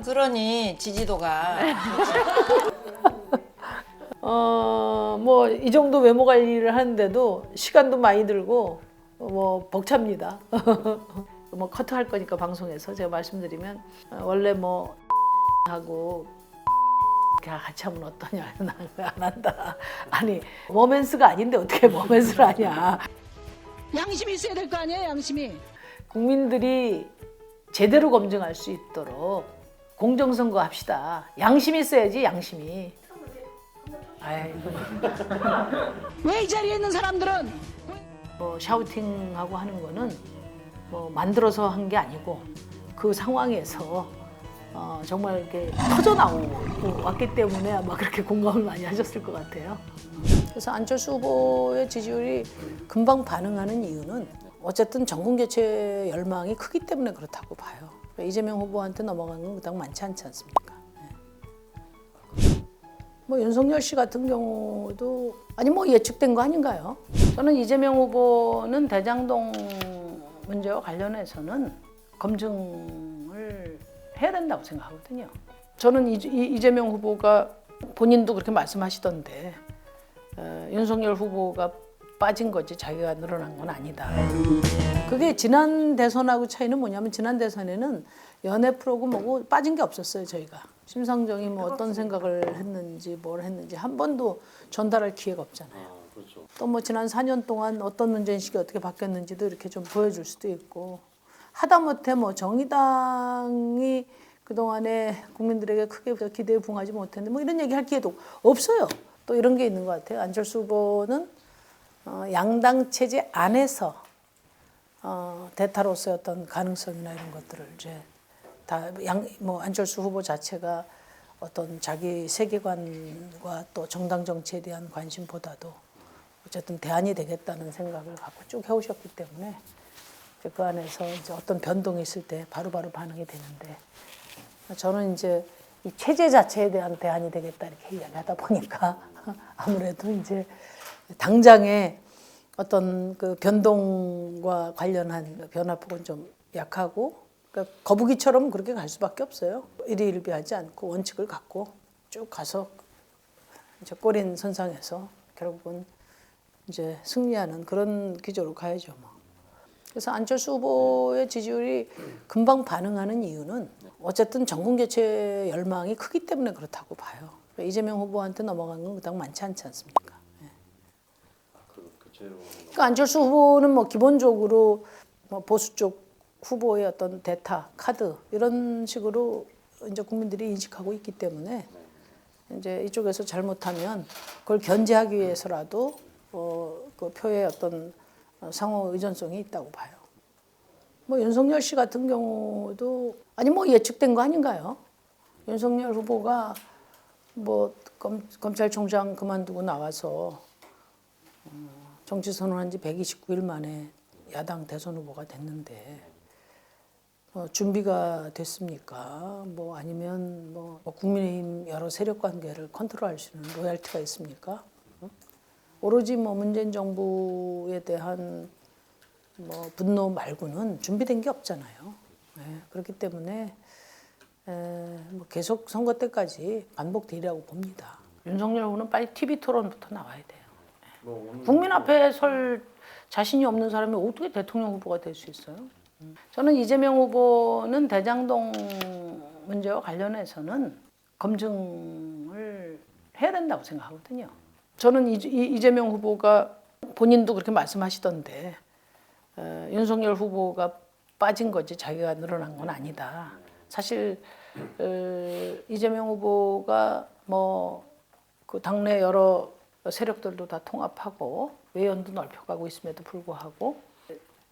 그러니 지지도가 뭐 이 정도 외모 관리를 하는데도 시간도 많이 들고 뭐 벅찹니다. 뭐 커트할 거니까 방송에서 제가 말씀드리면 원래 뭐 하고 같이 하면 어떠냐. 안 한다. 아니 모멘스가 아닌데 어떻게 모멘스를 하냐. 양심이 있어야 될 거 아니에요, 양심이. 국민들이 제대로 검증할 수 있도록 공정선거 합시다. 양심이 있어야지, 양심이. 아이고. 왜 이 자리에 있는 사람들은 뭐 샤우팅하고 하는 거는 뭐 만들어서 한 게 아니고 그 상황에서 정말 이렇게 터져 나오고 왔기 때문에 아마 그렇게 공감을 많이 하셨을 것 같아요. 그래서 안철수 후보의 지지율이 금방 반응하는 이유는 어쨌든 정권 교체 열망이 크기 때문에 그렇다고 봐요. 이재명 후보한테 넘어가는 건 그닥 많지 않지 않습니까? 뭐 윤석열 씨 같은 경우도 아니 뭐 예측된 거 아닌가요? 저는 이재명 후보는 대장동 문제와 관련해서는 검증을 해야 된다고 생각하거든요. 저는 이재명 후보가 본인도 그렇게 말씀하시던데 윤석열 후보가 빠진 거지 자기가 늘어난 건 아니다. 그게 지난 대선하고 차이는 뭐냐면 지난 대선에는 연애 프로고 뭐고 빠진 게 없었어요 저희가. 심상정이 뭐 어떤 생각을 했는지 뭘 했는지 한 번도 전달할 기회가 없잖아요. 그렇죠. 또 뭐 지난 4년 동안 어떤 문제인식이 어떻게 바뀌었는지도 이렇게 좀 보여줄 수도 있고 하다못해 뭐 정의당이 그동안에 국민들에게 크게 기대에 부응하지 못했는데 뭐 이런 얘기 할 기회도 없어요. 또 이런 게 있는 것 같아요. 안철수 후보는 양당 체제 안에서 대타로서의 어떤 가능성이나 이런 것들을 이제 다 뭐 안철수 후보 자체가 어떤 자기 세계관과 또 정당 정치에 대한 관심보다도 어쨌든 대안이 되겠다는 생각을 갖고 쭉 해오셨기 때문에 이제 그 안에서 이제 어떤 변동이 있을 때 바로바로 반응이 되는데 저는 이제 이 체제 자체에 대한 대안이 되겠다 이렇게 이야기하다 보니까 아무래도 이제 당장의 어떤 그 변동과 관련한 변화폭은 좀 약하고 그러니까 거북이처럼 그렇게 갈 수밖에 없어요. 일희일비하지 않고 원칙을 갖고 쭉 가서 이제 꼬린 선상에서 결국은 이제 승리하는 그런 기조로 가야죠. 뭐. 그래서 안철수 후보의 지지율이 금방 반응하는 이유는 어쨌든 정권 교체 열망이 크기 때문에 그렇다고 봐요. 이재명 후보한테 넘어가는 건 그닥 많지 않지 않습니까? 그러니까 안철수 후보는 뭐 기본적으로 뭐 보수 쪽 후보의 어떤 대타, 카드 이런 식으로 이제 국민들이 인식하고 있기 때문에 이제 이쪽에서 잘못하면 그걸 견제하기 위해서라도 그 표의 어떤 상호 의존성이 있다고 봐요. 뭐 윤석열 씨 같은 경우도 아니 뭐 예측된 거 아닌가요? 윤석열 후보가 뭐 검찰총장 그만두고 나와서 정치 선언한 지 129일 만에 야당 대선 후보가 됐는데 준비가 됐습니까? 뭐 아니면 뭐 국민의힘 여러 세력 관계를 컨트롤할 수 있는 로얄티가 있습니까? 오로지 뭐 문재인 정부에 대한 뭐 분노 말고는 준비된 게 없잖아요. 네, 그렇기 때문에 뭐 계속 선거 때까지 반복되리라고 봅니다. 윤석열 후보는 빨리 TV 토론부터 나와야 돼요. 국민 앞에 설 자신이 없는 사람이 어떻게 대통령 후보가 될 수 있어요? 저는 이재명 후보는 대장동 문제와 관련해서는 검증을 해야 된다고 생각하거든요. 저는 이재명 후보가 본인도 그렇게 말씀하시던데 윤석열 후보가 빠진 거지 자기가 늘어난 건 아니다. 사실 이재명 후보가 뭐 그 당내 여러 세력들도 다 통합하고 외연도 넓혀가고 있음에도 불구하고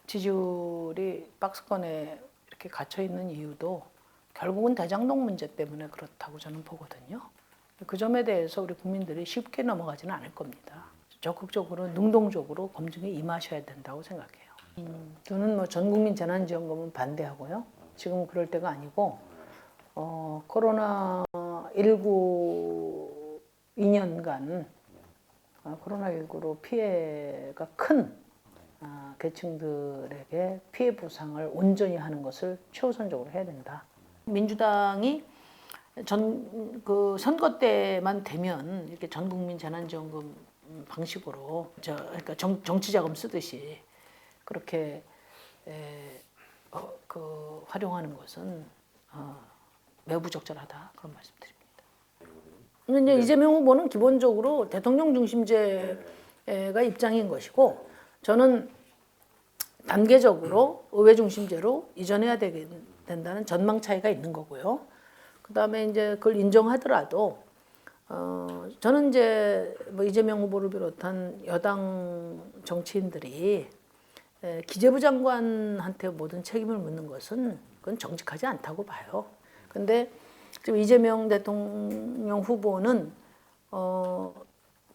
지지율이 박스권에 이렇게 갇혀 있는 이유도 결국은 대장동 문제 때문에 그렇다고 저는 보거든요. 그 점에 대해서 우리 국민들이 쉽게 넘어가지는 않을 겁니다. 적극적으로 능동적으로 검증에 임하셔야 된다고 생각해요. 저는 뭐 전국민 재난지원금은 반대하고요. 지금 그럴 때가 아니고 코로나19 2년간 코로나19로 피해가 큰 계층들에게 피해 보상을 온전히 하는 것을 최우선적으로 해야 된다. 민주당이 그 선거 때만 되면 이렇게 전국민 재난지원금 방식으로 그러니까 정치자금 쓰듯이 그렇게 활용하는 것은 매우 부적절하다 그런 말씀드립니다. 근데 이재명 후보는 기본적으로 대통령 중심제가 입장인 것이고 저는 단계적으로 의회 중심제로 이전해야 된다는 전망 차이가 있는 거고요. 그다음에 이제 그걸 인정하더라도 저는 이제 뭐 이재명 후보를 비롯한 여당 정치인들이 기재부 장관한테 모든 책임을 묻는 것은 그건 정직하지 않다고 봐요. 근데 지금 이재명 대통령 후보는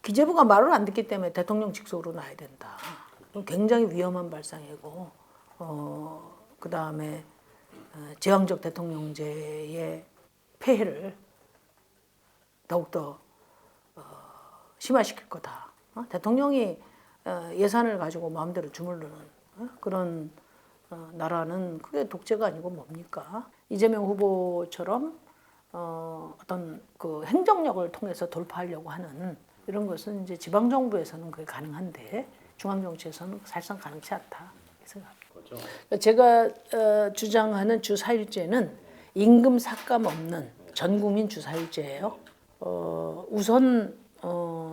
기재부가 말을 안 듣기 때문에 대통령 직속으로 놔야 된다. 그건 굉장히 위험한 발상이고 그 다음에 제왕적 대통령제의 폐해를 더욱더 심화시킬 거다. 대통령이 예산을 가지고 마음대로 주물르는 그런 나라는 그게 독재가 아니고 뭡니까? 이재명 후보처럼 어떤 그 행정력을 통해서 돌파하려고 하는 이런 것은 이제 지방 정부에서는 그게 가능한데 중앙 정치에서는 사실상 가능치 않다 생각합니다. 그렇죠. 제가 주장하는 주 4일제는 임금 삭감 없는 전 국민 주 4일제예요. 우선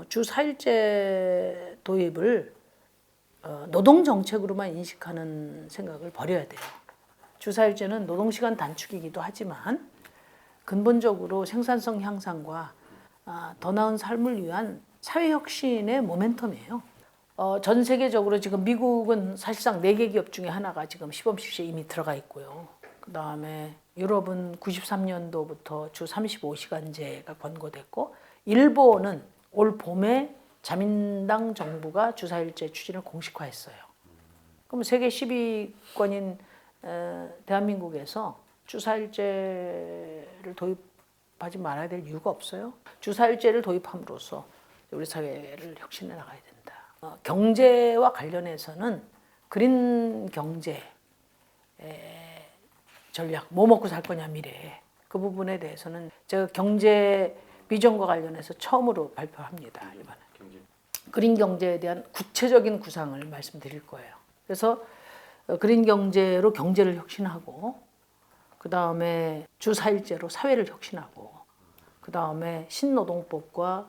주 4일제 도입을 노동 정책으로만 인식하는 생각을 버려야 돼요. 주 4일제는 노동 시간 단축이기도 하지만 근본적으로 생산성 향상과 더 나은 삶을 위한 사회 혁신의 모멘텀이에요. 전 세계적으로 지금 미국은 사실상 4개 기업 중에 하나가 지금 시범실시에 이미 들어가 있고요. 그 다음에 유럽은 93년도부터 주 35시간제가 권고됐고 일본은 올 봄에 자민당 정부가 주 4일제 추진을 공식화했어요. 그럼 세계 10위권인 대한민국에서 주 4일제를 도입하지 말아야 될 이유가 없어요. 주 4일제를 도입함으로써 우리 사회를 혁신해 나가야 된다. 경제와 관련해서는 그린 경제 전략, 뭐 먹고 살 거냐 미래에 그 부분에 대해서는 제가 경제 비전과 관련해서 처음으로 발표합니다. 이번에 그린 경제에 대한 구체적인 구상을 말씀드릴 거예요. 그래서 그린 경제로 경제를 혁신하고 그 다음에 주 4일제로 사회를 혁신하고 그 다음에 신노동법과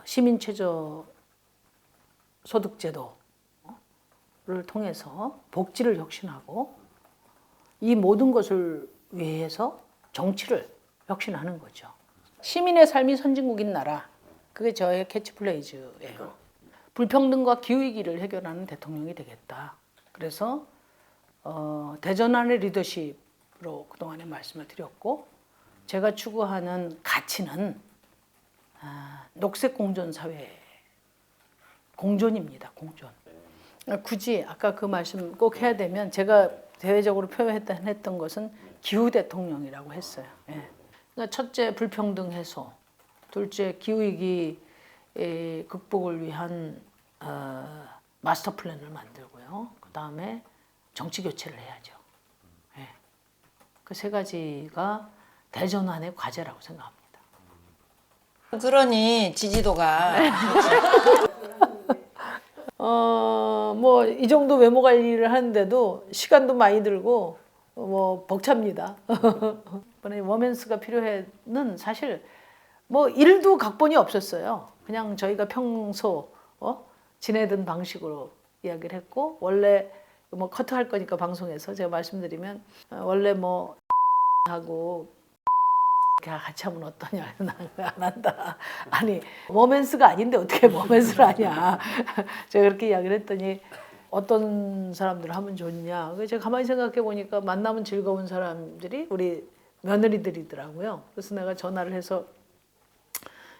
시민최저 소득제도를 통해서 복지를 혁신하고 이 모든 것을 위해서 정치를 혁신하는 거죠. 시민의 삶이 선진국인 나라, 그게 저의 캐치플레이즈예요. 불평등과 기후위기를 해결하는 대통령이 되겠다. 그래서 대전환의 리더십으로 그동안에 말씀을 드렸고 제가 추구하는 가치는 녹색 공존 사회, 공존입니다. 공존. 굳이 아까 그 말씀 꼭 해야 되면 제가 대외적으로 표현했던 것은 기후 대통령이라고 했어요. 예. 그러니까 첫째 불평등 해소, 둘째 기후위기 극복을 위한 마스터 플랜을 만들고요. 그 다음에 정치 교체를 해야죠. 예. 그 세 가지가 대전환의 과제라고 생각합니다. 그러니 지지도가 뭐 이 정도 외모 관리를 하는데도 시간도 많이 들고 뭐 벅찹니다. 이번에 워맨스가 필요해는 사실 뭐 일도 각본이 없었어요. 그냥 저희가 평소 지내던 방식으로 이야기를 했고 원래 뭐 커트할 거니까 방송에서 제가 말씀드리면 원래 뭐 하고 같이 하면 어떠냐. 나는 안 한다. 아니 워맨스가 아닌데 어떻게 워맨스를 하냐. 제가 그렇게 이야기를 했더니 어떤 사람들 하면 좋냐. 그래서 제가 가만히 생각해 보니까 만나면 즐거운 사람들이 우리 며느리들이더라고요. 그래서 내가 전화를 해서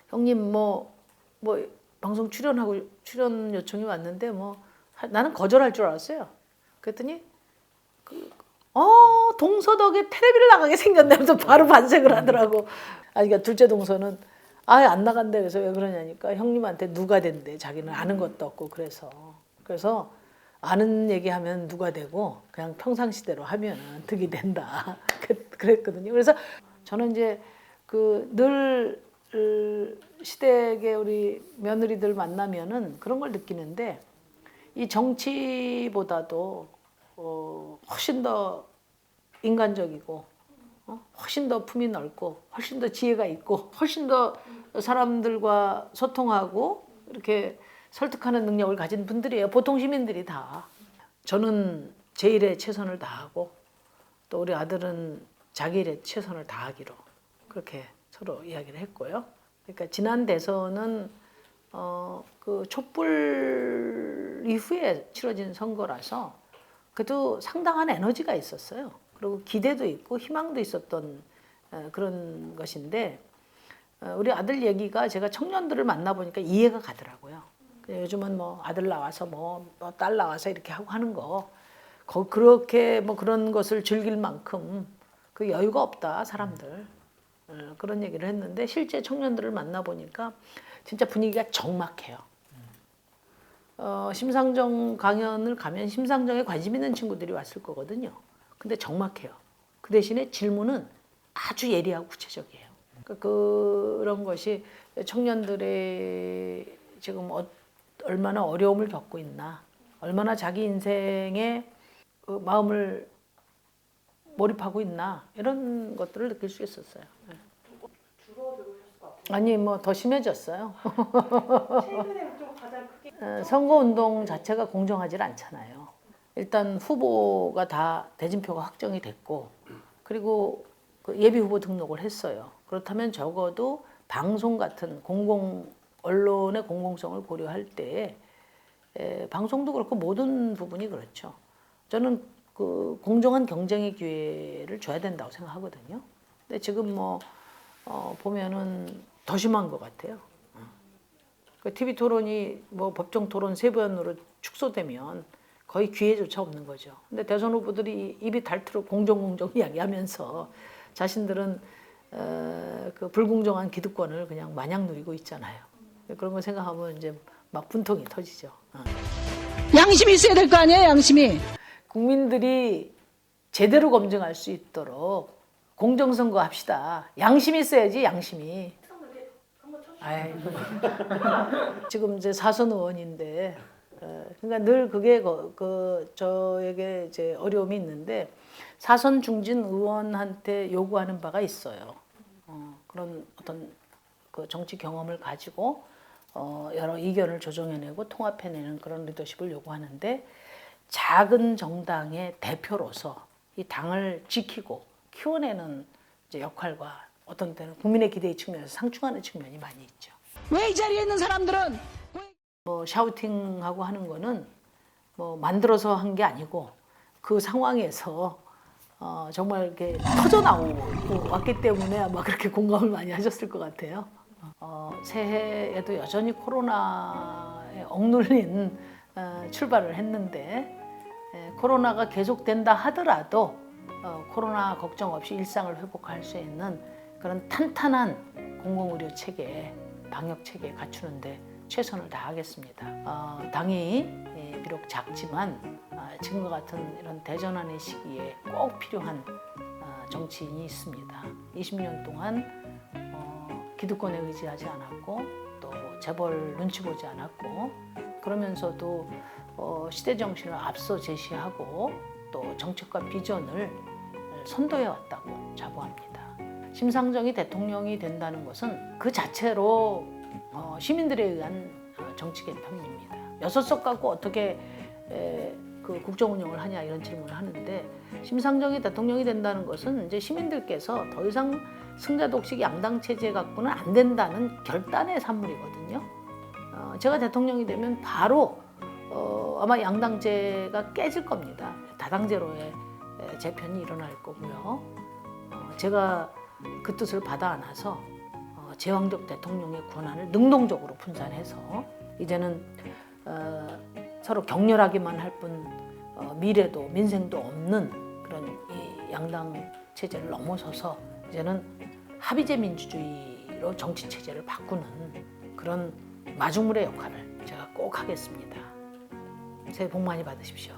형님 뭐 방송 출연 요청이 왔는데 뭐 나는 거절할 줄 알았어요. 그랬더니 동서덕에 텔레비를 나가게 생겼다면서 바로 반색을 하더라고. 그러니까 둘째 동서는 안 나간대. 그래서 왜 그러냐니까 형님한테 누가 된대. 자기는 아는 것도 없고 그래서 아는 얘기하면 누가 되고 그냥 평상시대로 하면 득이 된다. 그랬거든요. 그래서 저는 이제 늘 시댁의 우리 며느리들 만나면은 그런 걸 느끼는데 이 정치보다도 훨씬 더 인간적이고 훨씬 더 품이 넓고 훨씬 더 지혜가 있고 훨씬 더 사람들과 소통하고 이렇게 설득하는 능력을 가진 분들이에요. 보통 시민들이 다. 저는 제 일에 최선을 다하고 또 우리 아들은 자기 일에 최선을 다하기로 그렇게 서로 이야기를 했고요. 그러니까 지난 대선은 그 촛불 이후에 치러진 선거라서 그래도 상당한 에너지가 있었어요. 그리고 기대도 있고 희망도 있었던 그런 것인데 우리 아들 얘기가 제가 청년들을 만나보니까 이해가 가더라고요. 요즘은 뭐 아들 나와서 뭐 딸 나와서 이렇게 하고 하는 거 그렇게 뭐 그런 것을 즐길 만큼 그 여유가 없다 사람들 그런 얘기를 했는데 실제 청년들을 만나보니까 진짜 분위기가 적막해요. 심상정 강연을 가면 심상정에 관심 있는 친구들이 왔을 거거든요. 근데 적막해요. 그 대신에 질문은 아주 예리하고 구체적이에요. 그런 것이 청년들의 지금 얼마나 어려움을 겪고 있나, 얼마나 자기 인생에 마음을 몰입하고 있나 이런 것들을 느낄 수 있었어요. 아니 뭐 더 심해졌어요. 선거운동 자체가 공정하지 않잖아요. 일단 후보가 다 대진표가 확정이 됐고 그리고 그 예비 후보 등록을 했어요. 그렇다면 적어도 방송 같은 언론의 공공성을 고려할 때 방송도 그렇고 모든 부분이 그렇죠. 저는 그 공정한 경쟁의 기회를 줘야 된다고 생각하거든요. 근데 지금 뭐 보면은 더 심한 것 같아요. 그 TV 토론이 뭐 법정 토론 3번으로 축소되면 거의 기회조차 없는 거죠. 근데 대선 후보들이 입이 닳도록 공정 이야기하면서 자신들은 그 불공정한 기득권을 그냥 마냥 누리고 있잖아요. 그런 거 생각하면 이제 막 분통이 터지죠. 양심이 있어야 될 거 아니에요, 양심이. 국민들이 제대로 검증할 수 있도록 공정선거 합시다. 양심이 있어야지, 양심이. 아이고. 지금 이제 사선 의원인데, 그러니까 늘 그게 저에게 이제 어려움이 있는데 사선 중진 의원한테 요구하는 바가 있어요. 그런 어떤 그 정치 경험을 가지고 여러 이견을 조정해내고 통합해내는 그런 리더십을 요구하는데 작은 정당의 대표로서 이 당을 지키고 키워내는 이제 역할과 어떤 때는 국민의 기대의 측면에서 상충하는 측면이 많이 있죠. 왜 이 자리에 있는 사람들은 뭐 샤우팅하고 하는 거는 뭐 만들어서 한 게 아니고 그 상황에서 정말 이렇게 터져 나오고 왔기 때문에 아마 그렇게 공감을 많이 하셨을 것 같아요. 새해에도 여전히 코로나에 억눌린 출발을 했는데 코로나가 계속된다 하더라도 코로나 걱정 없이 일상을 회복할 수 있는 그런 탄탄한 공공의료 체계, 방역 체계 갖추는데 최선을 다하겠습니다. 당이 비록 작지만 지금과 같은 이런 대전환의 시기에 꼭 필요한 정치인이 있습니다. 20년 동안 기득권에 의지하지 않았고 또 재벌 눈치 보지 않았고 그러면서도 시대 정신을 앞서 제시하고 또 정책과 비전을 선도해 왔다고 자부합니다. 심상정이 대통령이 된다는 것은 그 자체로 시민들에 의한 정치 개편입니다. 6석 갖고 어떻게 그 국정 운영을 하냐 이런 질문을 하는데 심상정이 대통령이 된다는 것은 이제 시민들께서 더 이상 승자 독식 양당 체제 갖고는 안 된다는 결단의 산물이거든요. 제가 대통령이 되면 바로 아마 양당제가 깨질 겁니다. 다당제로의 재편이 일어날 거고요. 제가 그 뜻을 받아 안아서 제왕적 대통령의 권한을 능동적으로 분산해서 이제는 서로 격렬하기만 할 뿐 미래도 민생도 없는 그런 이 양당 체제를 넘어서서 이제는 합의제 민주주의로 정치 체제를 바꾸는 그런 마중물의 역할을 제가 꼭 하겠습니다. 새해 복 많이 받으십시오.